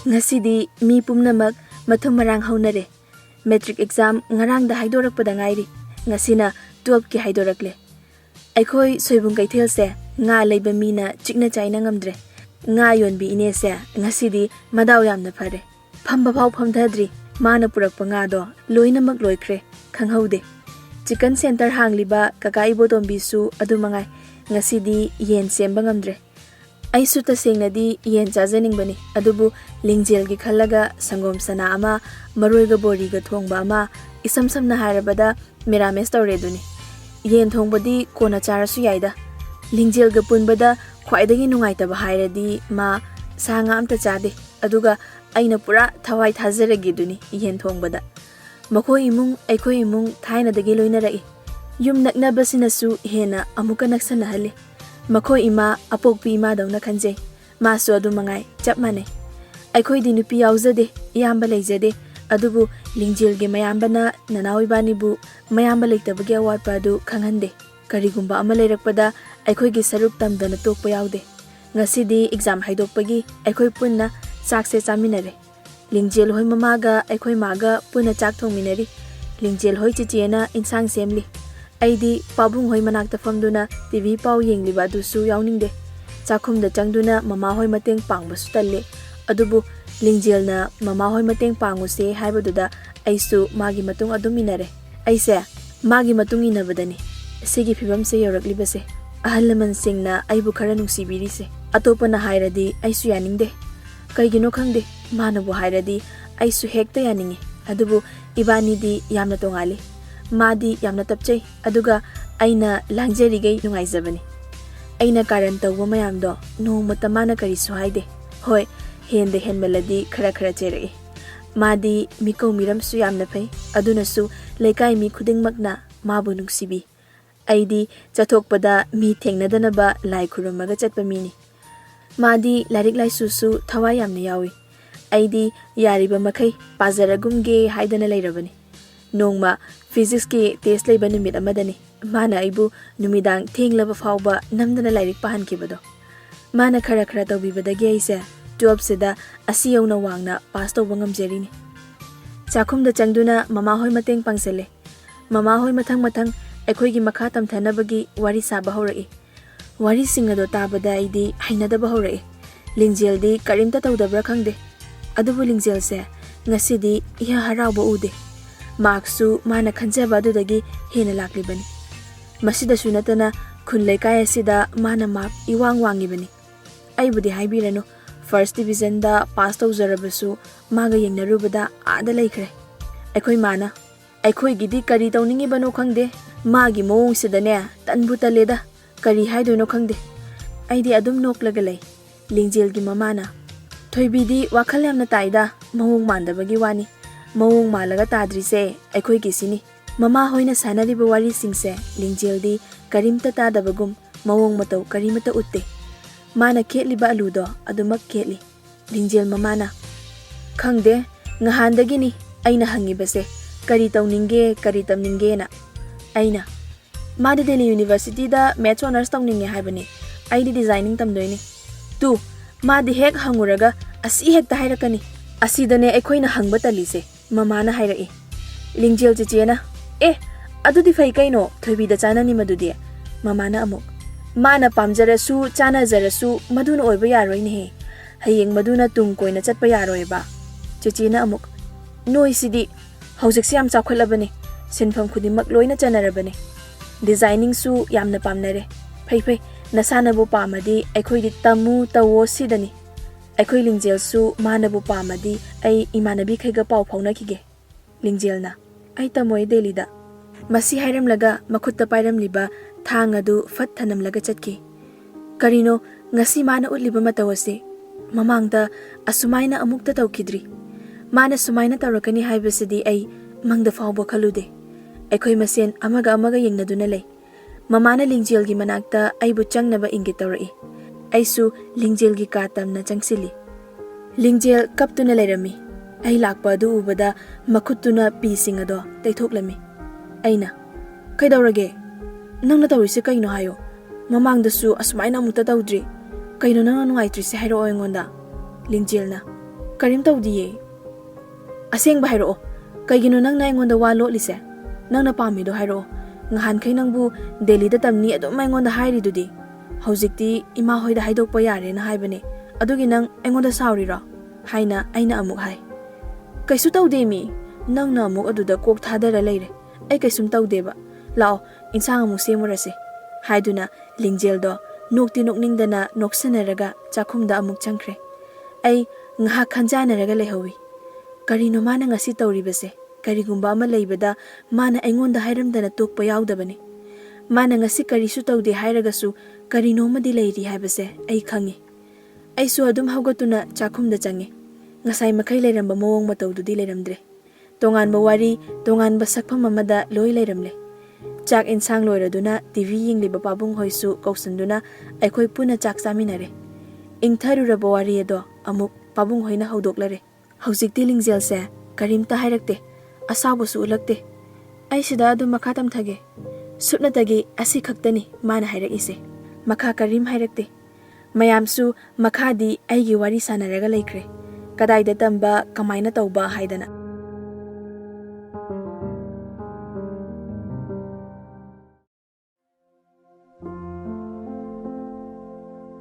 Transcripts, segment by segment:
Ngasidi mi pumnamak mathum marang haunare. Metric exam ngarangda haidorakpada ngairi. Ngasina 12 ki haidorakle. Aikhoi soibung kaithel se nga leiba mina chikna chaina ngamdre. Nga yonbi ine se ngasidi madaw yamna phare. Phamba phau phamdadri mana purakpa nga do loinamak loikre khanghaude. Chicken center hangliba kaka ibotombi su adumangai ngasidi yen semba ngamdre. Aisu tasengnadi yen chajaningbani adubu lingjel gi khallaga sangom sana ama maroiga boriga thongba ama isam samna harabada mirames tawreduni yen thongbadi kona charasu yaida lingjel ga punbada khwaidagi nungaitaba hairadi ma sanga amta chade aduga aina pura thawai thazaragi duni yen thongbada mako imung aiko imung thaina dagi loina rai yum nakna basinasu hena amuka naksana hale mako ima apokpi ima dauna khanje masu adu mangai chap mane aikhoi di nupi yauzade iyamba leijade adubu lingjel ge mayambana nanawi bani bu mayamba leitabagi awatpa adu khanghande karigumba ama leirakpada aikhoi gi sarup tamdana tokpa yaude ngasidi exam haidokpagi aikhoi punna chakse chaminare lingjel hoi mamaga aikhoi maga punna chak thongminari lingjel hoi chichena insang semli aidi pabung hoi manakta famduna TV pau yengliba dusu yauningde chakhumda changduna mama hoi mateng pangbasu talle adubu lingjel na mama hoi mateng panguse haibaduda aisu magi matung aduminare aise magi matung inabadani sigi phibam se yoraklibase ahallaman singna aibu khara nungsibirise atopana hairadi aisu yaningde kaigino khangde manabu hairadi aisu hekta yaninge adubu ibani di yamna tongali Madi yamna tapchai aduga aina langjerigai nungaijabani aina karan tawba mayamdo nongmata mana kari suhaide hoi hende henmeladi khara khara cherei madi mikau miram su yamna phai aduna su leikai mi khudingmakna mabu nungsibi aidi chathokpada mi thengnadanaba lai khurumaga chatpa mini madi larik lai su thawai yamna yawi aidi yariba makhai pazaragumge haidana leirabani nongma physics ki test lay numit amadani mana aibu numidang thenglaba fawba namdana lairik pahan kibado mana khara khara tawbibadagi aise 12 seda asiyawna wangna pass tawba ngamjerini chakhumda changduna mama hoi mateng pangsele mama hoi mathang mathang aikhoi gi makha tamthanabagi wari saba haurai wari singado tabada aidi hainadaba haurai lingjel di karimta tawdabra khangde adubu lingjel se ngasidi ya harawba ude Maksu mana khanjaba adudagi hena laklibani masida sunatana khunlai kai asida mana mark iwang wangibani aibudi haibirano first division da pass tawjarabasu maga yengnarubada ada laikre aikhoi mana aikhoi gidi kari tawningi bano khangde magi mowong sidane tanbuta leda kari haidoino khangde aidi adum noklaga lai lingjel gi mamana thoibidi wakhal yamna taida mowong mandabagi wani mawong malaga tadrise aikhoi gisini mama hoina sanari bawari singse lingjel di karimta tadabagum mawong mataw karimata utte mana khetli ba aludo adumak khetli lingjel mamana khangde ngahandagi ni aina hangi base kari tawninge kari tamninge na aina mada Delhi University da maths honors tawninge haibani aidi designing tamdoini tu madi hek hanguraga asi hekta hairakani asidane aikhoina hangba talise Mama na hairai lingjel chichena adudi fai kaino thoibida chanani madudi mama na amuk mana pamjarasu chana jarasu maduna oiba yaroi ne hayeng maduna tung koina chatpa yaroi ba chichena amuk noi sidi hojik siam chakholabani sinpham khudimak loina chanarabani designing su yamna pamnare phai nasana bu pamadi aikhoi di tamu tawo sidani aikhoi lingjel su manabu pamadi ai imanabi khaiga paw phawna khige lingjel na ai tamoi Delhi da masi hairam laga makhutta pairam liba thang adu fat thanam laga chatki karino ngasi mana utliba matawase mamangda asumaina amukta tawkidri mana sumaina tawrakani haibasidi ai mangda fawba khalude aikhoi masen amaga yengnaduna lei mamana lingjel gi manakta aibu changnaba ingit tawrai aisu lingjel gi katamna changsili lingjel kaptuna leirami ai lakpa du ubada makhutuna pising ado taithoklami aina kaidawrage nangna tawrise kaino hayo mamangda su asmaina mutta tawdri kaino nangna nungaitri se hairo oingonda lingjel na Karim tawdiye. Aseng ba hairo. Kaygino nang na ingon da walo lise. Nang na pamido hairo. Ngahan kay nang bu Delhi da tamni adum may ingon da hairi dudi. Haujikti ima hoy da haidok pa yare na haibane. Adugi nang ingon da sauri ra. Haina aina amuk hai. Kaysu tawde mi. Nang na amuk aduda kok thadara leire. Ay kaysum tawde ba. Lao insang amuk semurase. Haiduna Lingjel do nokti nokningdana noksanaraga chakhumda amuk changkre. Ay ngahak khanjanaraga lehawi. Karino mana ngasi tawribase. Karigumba ama leibada mana aingonda hairamdana tokpa yaudabane. Mana ngasi karisu tawde hairagasu karino madi leiri haibase ay khangi. Ay su adum haugatuna chakhumda change. Ngasai makai leiramba mawong matawdudi leiramdre. Tongan bawari, tongan basakpam mamada loy leiramle. Chak insang loiraduna TV yingliba pabung hoisu kausanduna aikoi puna chak saminare. Ingtharura bawari edo amuk pabung hoina haudoklare. Haujikti Lingjel se karimta hairakte. Asabu su ulakte. Ay sida adu makha tamthage. Supnatagi asi khaktani mana hairak ise. Makha karim hairakte. Mayam su makha di aigi wari sanaraga laikre. Kadaida tamba kamaina tawba haidana.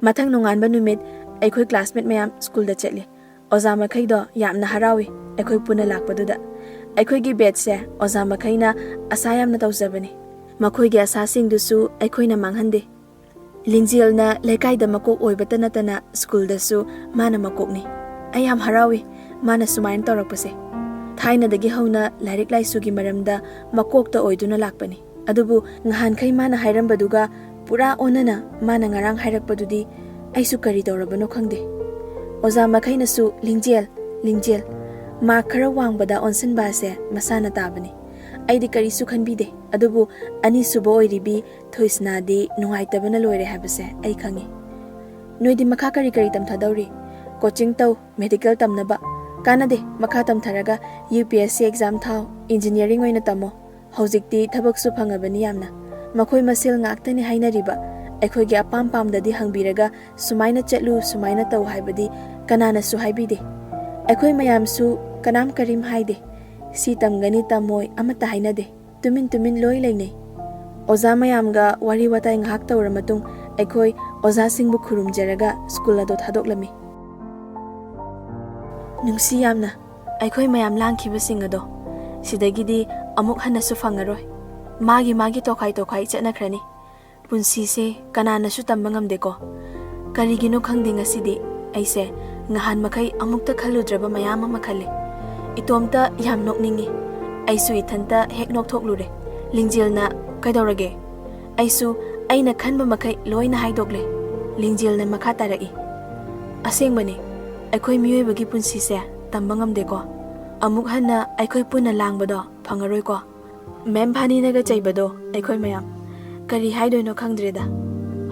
Mathang nonganba numit aikoi classmate mayam school da chetli. Oza makai do yamna harawi aikoi puna lakpaduda. Aikoi gi bet se oza makai na asayam na tawzabani. Makoi gi asasing dusu aikoi na manghande. Lingjel na lekai da makok oibata natana school da su mana makok ni. Ayam harawi mana sumain tawrakpase. Thaina dagi hauna lairik laisu gi maramda makok ta oiduna lakpani. Adubu ngahan kai mana hairambaduga pura onana mana ngarang hairakpadudi aisu kari tawrabano khangde. Oza makai na su Lingjel ma khara wangbada onsin ba se masana tabani. Aidi kari su khanbide adubu ani subo oiribi thoisna di nungaitabana loire habase ai khangi. Noidi makha kari tamthadawri coaching taw medical tamnaba kanade makha tamtharaga UPSC exam thaw engineering oina tamo haujikti thabak su phangabani yamna makhoi masil ngaktani hainariba aikoi gi apam pamdadi hangbiraga sumaina chetlu sumaina taw haibadi kanana su haibide aikoi mayam su kanam karim haide si tamgani tamoi amata hainade tumin loi leinei oza mayamga wari watai ngahak tawra matung aikoi oza singbu khurumjaraga school ado thadoklami. Nungsi yamna aikoi mayam langkhiba singado sidagidi amuk hanasu fangaroi. Magi tokai chatnakrani. Punsi se kanana su tamba ngamdeko. Karigino khangde ngasidi aise ngahan makai amukta khaludraba mayam ama khale. Itomta yam nokningi. Aisu ithanta hek nokthoklude. Lingjel na kaidawrage. Aisu aina khanba makai loina haidokle. Lingjel na makha tarai. Asengbani aikoi miyoibagi punsi se tamba ngamdeko. Amuk hanna aikoi puna langbado phangaroi ko. Mem phani naga chaibado aikoi mayam kari haidoino khangdreda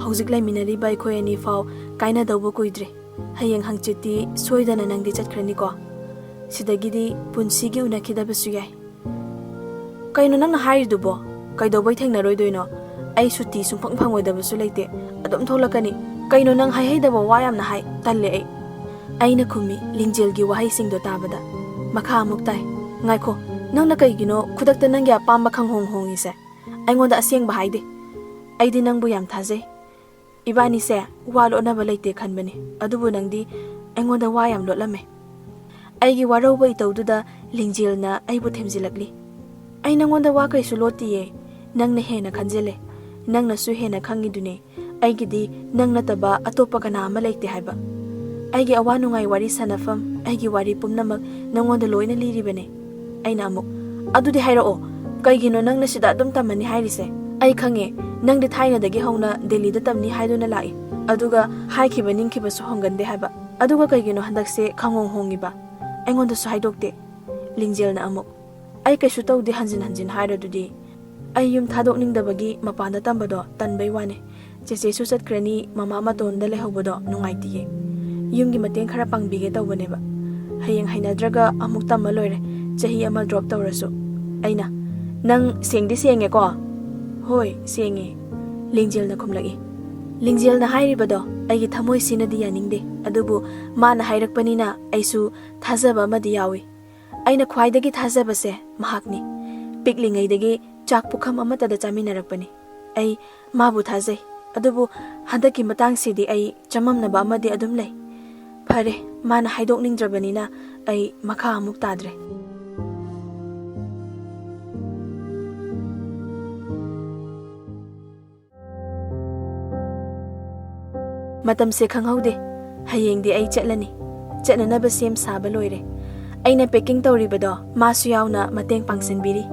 haujik laiminari ba aikoi ani fau kaina dawbo koidre hayeng hangchiti soidana nangdi chatkrani ko sidagidi punsigi unakidabasu yai kaino nangna haidubo kaidawbai thengnaroi doino ai suti sungphang phangoidabasu leite adom tholakani kaino nang haidaba wayamna hai talle ai aina khumi Lingjel gi wahai singdo tabada makha amuk tai ngaikho nangna kaigino khudakta nanggi apamba khanghong hongise aingonda asengba haide aidi nangbu yam thaje ibani se walo na balaite khanbani adubu nangdi aingonda wa yam lotlame aigi warauba itawduda Lingjel na aibu themjilakli ai nangonda wa kaisu lotiye nangna hena khanjele nangna su hena khangidune aigidi nangna taba atopa kana ama laite haiba aigi awanu ngai wari sanafam aigi wari pumnamak nangonda loina liribane aina amuk adudi hairao kaigino nangna sida adum tamani hairise ai khange nangdi thaina dagi hauna Delhi da tamni haiduna lai aduga haikhiba ningkhiba su hongande haiba aduga kaigino handakse khangong hongiba aingonda su haidokte Lingjel na amuk ai kaisu tawdi hanjin hairadudi ai yum thadok ningdabagi mapanda tambado tanbai wane chese su chatkrani mama matonda lehobado nungaitiye yumgi mateng khara pangbige tawbaneba hayeng hainadraga amuk tamma loire chahi ama drop tawrasu aina nang sengdi senge ko hoi senge Lingjel na khumlagi Lingjel na hairibado aigi thamoi sinadi yaningde adubu mana hairakpanina aisu thajaba amadi yawi aina khwaidagi thajaba se mahakni piklingaidagi chak pukham amatada chaminarakpani ai mabu thajai adubu handaki matang sidi ai chamamnaba amadi adum lei phare mana haidokningdrabanina ai makha amuk tadre matam se khanghaude hayengdi ai chatlani chatnanaba sem saba loire aina packing tawribado masu yauna mateng pangsinbiri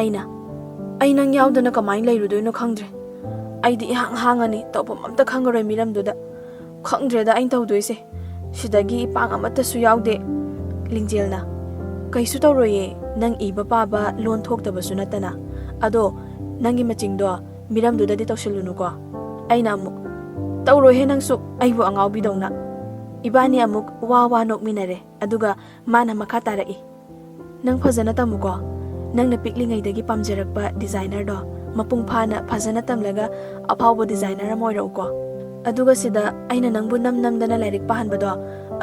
ai nang yaudana kamain leirudoino khangdre aidi hangani tawpam amta khangaroi miramduda khangdreda ain tawdoise sidagi ipang amata su yaude Lingjelna kaisu tawroye nang iba paba lon thoktabasu sunatana ado nangi machingdo miramduda di tawsilunu ko aina amuk tawrohe nangsu aibu angaubi dongna ibani amuk wa nokminare aduga mana makha tarai nang phajana tamuko nangna piklingaidagi pamjarakpa designer do mapung phana phajana tamlaga aphawbo designer amoirauko aduga sida aina nangbu namdana lairik pahanbado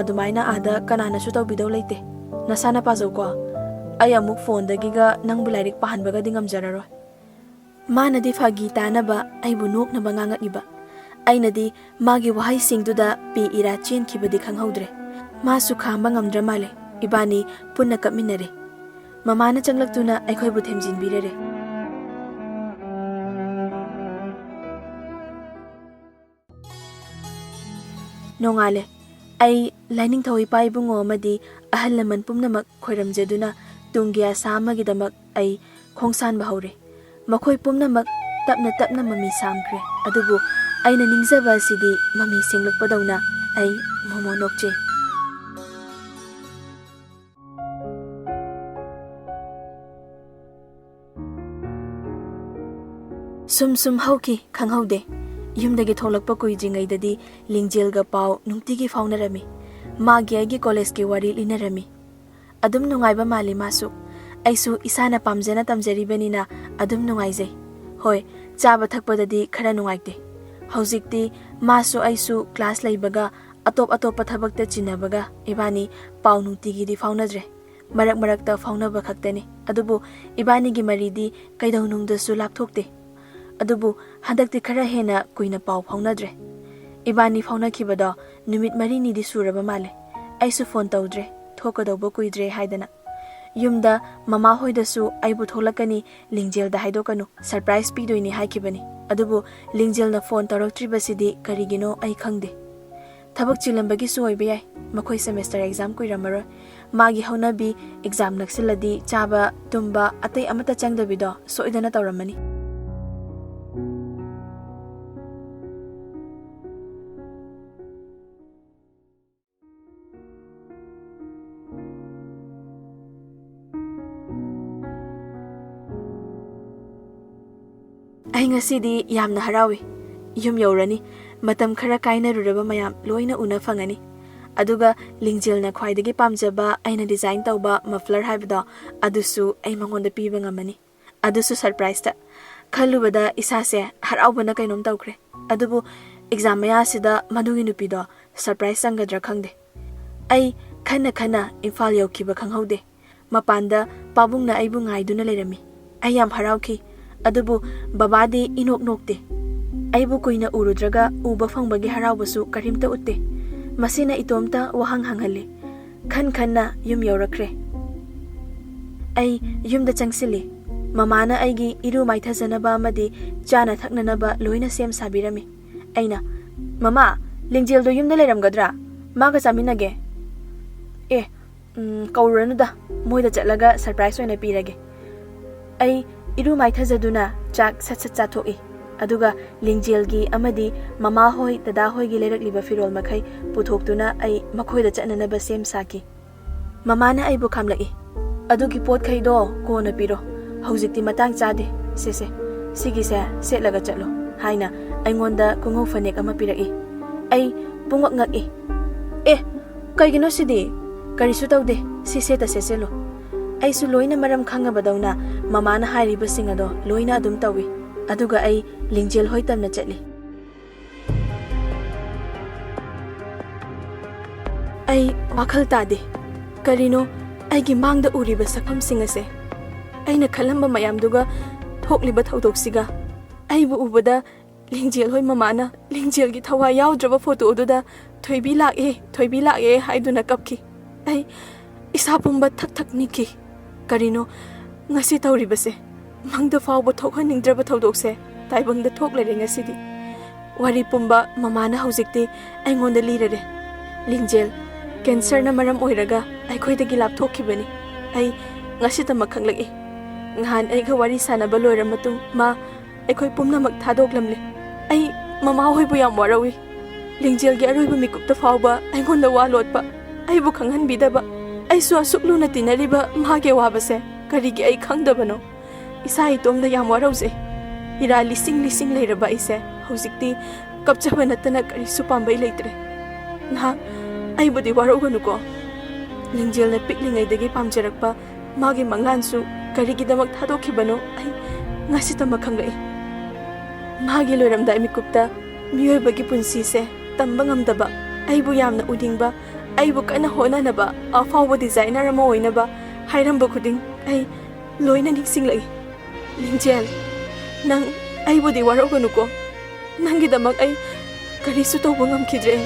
adumaina ada kanana su tawbidaw leite nasana pazauko ai amuk phone dagiga nangbu lairik pahanbaga dingamjararo mana di phagi tanaba aibu noknaba ngangatniba ainadi magi wahai singduda pi ira chen khibadi khanghaudre masu khamba ngamdra male ibani punna kapminare mamana changlaktuna aikhoi bu themjin birere nongale ai lining thoi pai bungo madi ahal laman pumnamak khoiramjeduna tunggia samagidamak ai khongsan bahore makhoi pumnamak tapna mami samkre adubu aina ningjaba sidi mami singlakpadawna ai momonokche sum hauki khanghaude yumdagi tholakpa kuijingaidadi Lingjelga pau nungtigi faunarami magi aigi college ki wari linarami adum nungaiba mali masu aisu isana pamjana tamjaribanina adum nungaijai hoi chaba thakpadadi khara nungaite haujikti masu aisu class leibaga atop thabakta chinabaga ibani pau nungtigi di faunadre marakta faunaba khaktani adubu ibani gi maridi kaidaunungda su lapthokte adubu handakti khara hena kuina pau faunadre ibani faunakibado numit marini di suraba male aisu phone tawdre thokadobo kuidre haidana yumda mama hoidasu aibu tholakani Lingjel da haidokanu surprise pidoini haikibani adubu Lingjel na phone tawraktribasidi karigino ai khangde thabak chilambagi su oibe makhoi semester exam kuiramaroi magi haunabi exam naksiladi chaba tumba atai amata changdabido soidana tawramani ai ngasidi yamna harawi yum yorani matam khara kaina ruraba mayam loina una fangani aduga Lingjel na khwaidagi pamjaba aina design tawba muffler haibada adusu ai mangonda piba ngamani adusu surprise ta khalubada isase haraubana kainom tawkre adubu exam maya sida madugi nupido surprise sangadra khangde ai khana imphal yaukiba khanghaude mapanda pabungna aibu ngaiduna lerami ai yam harauki adubu babadi inok nokte aibu kuina urudraga uba fangbagi haraubasu karimta utte masina itomta wahang hanghale khanna yum yaurakre ai yumda changsili mamana aigi iru maithajana amadi chana thaknanaba loina sem sabirami aina mama Lingjel do yumda leramgadra maga chaminage kauranuda moida chatlaga surprise oina pirage ai iru maithajaduna chak sat chathoi aduga Lingjel gi amadi mama hoi dada hoi gi lerakliba firol makhai puthoktuna ai makhoida chatnanaba sem saki mamana ai bu khamlai adugi pot khaido kona piro haujikti matang chade sese sigise setlaga chatlo haina aingonda kungau fanek ama pirai ai pungak ngak kaigino sidi karisu tawde sise ta seselo ai su loina maram khangabadawna mamana hairiba singado loina adum tawi aduga ai Lingjel hoi tamna chatli ꯑꯩ ꯋꯥꯈꯜ ꯇꯥꯗꯦ ꯀꯔꯤꯅꯣ ꯑꯩꯒꯤ ꯃꯥꯡꯗ ꯎꯔꯤꯕ ꯁꯛꯐꯝꯁꯤꯡ ꯑꯁꯦ ꯑꯩꯅ ꯈꯜꯂꯝꯕ ꯃꯌꯥꯝꯗꯨꯒ ꯊꯣꯛꯂꯤꯕ ꯊꯧꯗꯣꯛꯁꯤꯒ ꯑꯩꯕꯨ ꯎꯕꯗ ꯂꯤꯡꯖꯦꯜ ꯍꯣꯏ ꯃꯃꯥꯅ ꯂꯤꯡꯖꯦꯜꯒꯤ ꯊꯋꯥꯏ ꯌꯥꯎꯗ꯭ꯔꯕ ꯐꯣꯇꯣ ꯑꯗꯨꯗ ꯊꯣꯏꯕꯤ ꯂꯥꯛꯑꯦ ꯍꯥꯏꯗꯨꯅ ꯀꯞꯈꯤ ꯑꯩ ꯏꯁꯥ ꯄꯨꯝꯕ ꯊꯛ ꯊꯛ ꯅꯤꯛꯈꯤ ꯀꯔꯤꯅꯣ ꯉꯁꯤ ꯇꯧꯔꯤꯕꯁꯦ ꯃꯪꯗ ꯐꯥꯎꯕ ꯊꯣꯛꯍꯟꯅꯤꯡꯗ꯭ꯔꯕ ꯊꯧꯗꯣꯛꯁꯦ ꯇꯥꯏꯕꯪꯗ ꯊꯣꯛꯂꯔꯦ ꯉꯁꯤꯗꯤ ꯋꯥꯔꯤ ꯄꯨꯝꯕ ꯃꯃꯥꯅ ꯍꯧꯖꯤꯛꯇꯤ ꯑꯩꯉꯣꯟꯗ ꯂꯤꯔꯔꯦ ꯂꯤꯡꯖꯦꯜ ꯀꯦꯟꯁꯔꯅ ꯃꯔꯝ ꯑꯣꯏꯔꯒ ꯑꯩꯈꯣꯏꯗꯒꯤ ꯂꯥꯞꯊꯣꯛꯈꯤꯕꯅꯤ ꯑꯩ ꯉꯁꯤꯇꯃꯛ ꯈꯪꯂꯛꯏ ꯅꯍꯥꯟ ꯑꯩꯒ ꯋꯥꯔꯤ ꯁꯥꯟꯅꯕ ꯂꯣꯏꯔ ꯃꯇꯨꯡ ꯃꯥ ꯑꯩꯈꯣꯏ ꯄꯨꯝꯅꯃꯛ ꯊꯥꯗꯣꯛꯂꯝꯂꯦ ꯑꯩ ꯃꯃꯥ ꯍꯣꯏꯕꯨ ꯌꯥꯝ ꯋꯥꯔꯧꯏ ꯂꯤꯡꯖꯦꯜꯒꯤ ꯑꯔꯣꯏꯕ ꯃꯤꯀꯨꯞꯇ ꯐꯥꯎꯕ ꯑꯩꯉꯣꯟꯗ ꯋꯥ ꯂꯣꯠꯄ ꯑꯩꯕꯨ ꯈꯪꯍꯟꯕꯤꯗꯕ ꯑꯩꯁꯨ ꯑꯁꯨꯛ ꯂꯨꯅ ꯇꯤꯟꯅꯔꯤꯕ ꯃꯥꯒꯤ ꯑꯋꯥꯕꯁꯦ ꯀꯔꯤꯒꯤ ꯑꯩ ꯈꯪꯗꯕꯅꯣ ꯏꯁꯥ ꯏꯇꯣꯝꯗ ꯌꯥꯝ ꯋꯥꯔꯧꯖꯩ ꯏꯔꯥ ꯂꯤꯁꯤꯡ ꯂꯩꯔꯕ ꯑꯩꯁꯦ ꯍꯧꯖꯤꯛꯇꯤ ꯀꯞꯆꯕ ꯅꯠꯇꯅ ꯀꯔꯤꯁꯨ ꯄꯥꯝꯕꯩ ꯂꯩꯇ꯭ꯔꯦ ꯅꯍꯥꯛ ꯑꯩꯕꯨꯗꯤ ꯋꯥꯔꯧꯒꯅꯨꯀꯣ ꯂꯤꯡꯖꯦꯜꯅ ꯄꯤꯛꯂꯤꯉꯩꯗꯒꯤ ꯄꯥꯝꯖꯔꯛꯄ ꯃꯥꯒꯤ ꯃꯪꯂꯥꯟꯁꯨ ꯀꯔꯤꯒꯤꯗꯃꯛ ꯊꯥꯗꯣꯛꯈꯤꯕꯅꯣ ꯑꯩ ꯉꯁꯤꯇꯃꯛ ꯈꯪꯂꯛꯏ ꯃꯥꯒꯤ ꯂꯣꯏꯔꯝꯗꯥꯏ ꯃꯤꯀꯨꯞꯇ ꯃꯤꯑꯣꯏꯕꯒꯤ ꯄꯨꯟꯁꯤꯁꯦ ꯇꯝꯕ ꯉꯝꯗꯕ ꯑꯩꯕꯨ ꯌꯥꯝꯅ ꯎꯅꯤꯡꯕ ꯑꯩꯕꯨ ꯀꯟꯅ ꯍꯣꯠꯅꯅꯕ ꯑꯐꯥꯎꯕ ꯗꯤꯖꯥꯏꯅꯔ ꯑꯃ ꯑꯣꯏꯅꯕ ꯍꯥꯏꯔꯝꯕ ꯈꯨꯗꯤꯡ ꯑꯩ ꯂꯣꯏꯅ ꯅꯤꯡꯁꯤꯡꯂꯛꯏ ꯂꯤꯡꯖꯦꯜ ꯅꯪ ꯑꯩꯕꯨꯗꯤ ꯋꯥꯔꯧꯒꯅꯨꯀꯣ ꯅꯪꯒꯤꯗꯃꯛ ꯑꯩ ꯀꯔꯤꯁꯨ ꯇꯧꯕ ꯉꯝꯈꯤꯗ꯭ꯔꯦ